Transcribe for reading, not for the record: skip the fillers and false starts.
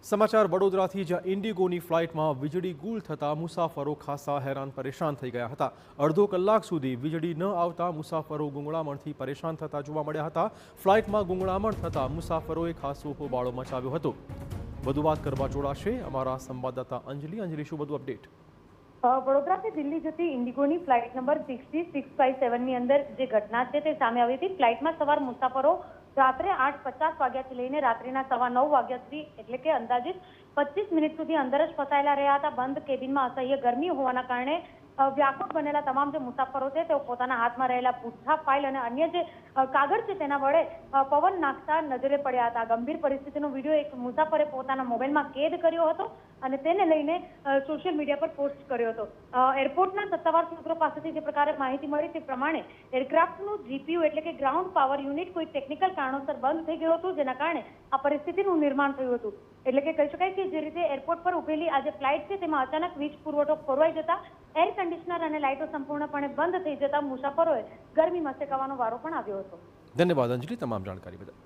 સમાચાર વડોદરાથી, જ્યાં ઇન્ડિગોની ફ્લાઇટમાં વીજળી ગુલ થતા મુસાફરો ખાસા હેરાન પરેશાન થઈ ગયા હતા। અડધો કલાક સુધી વીજળી ન આવતા મુસાફરો ગુંગળામણથી પરેશાન થતા જોવા મળ્યા હતા। ફ્લાઇટમાં ગુંગળામણ થતા મુસાફરોએ ખાસો હોબાળો મચાવ્યો હતો। વધુ વાત કરવા જોડાશે અમારા સંવાદદાતા અંજલિ। શું વધુ અપડેટ? વડોદરાથી દિલ્હી જતી ઇન્ડિગોની ફ્લાઇટ નંબર 60657ની અંદર જે ઘટના છે તે સામે આવી હતી। ફ્લાઇટમાં સવાર મુસાફરો રાત્રે 8:50 વાગ્યાથી લઈને રાત્રિના 9:15 વાગ્યા સુધી એટલે કે અંદાજિત 25 મિનિટ સુધી અંદર જ ફસાયેલા રહ્યા હતા। બંધ કેબિનમાં અસહ્ય ગરમી હોવાના કારણે વ્યાકુળ બનેલા તમામ જે મુસાફરો છે તેઓ પોતાના હાથમાં રહેલા પુઠ્ઠા, ફાઇલ અને અન્ય જે કાગળ છે તેના વડે પવન નાખતા નજરે પડ્યા હતા। ગંભીર પરિસ્થિતિનો વિડીયો એક મુસાફરે પોતાના મોબાઈલમાં કેદ કર્યો હતો અને તેને લઈને સોશિયલ મીડિયા પર પોસ્ટ કર્યો હતો। એરપોર્ટના સત્તાવાર સૂત્રો પાસેથી જે પ્રકારે માહિતી મળી તે પ્રમાણે એરક્રાફ્ટનું જીપીયુ એટલે કે ગ્રાઉન્ડ પાવર યુનિટ કોઈ ટેકનિકલ કારણોસર બંધ થઈ ગયું હતું, જેના કારણે આ પરિસ્થિતિનું નિર્માણ થયું હતું। એટલે કે કહી શકાય કે જે રીતે એરપોર્ટ પર ઉભેલી આ જે ફ્લાઇટ છે તેમાં અચાનક વીજ પુરવઠો ખોરવાઈ જતા એર કન્ડિશનર અને લાઇટો સંપૂર્ણપણે બંધ થઈ જતા મુસાફરોએ ગરમીમાં શેકાવાનો વારો પણ આવ્યો હતો। ધન્યવાદ અંજલિ, તમામ જાણકારી બદલ।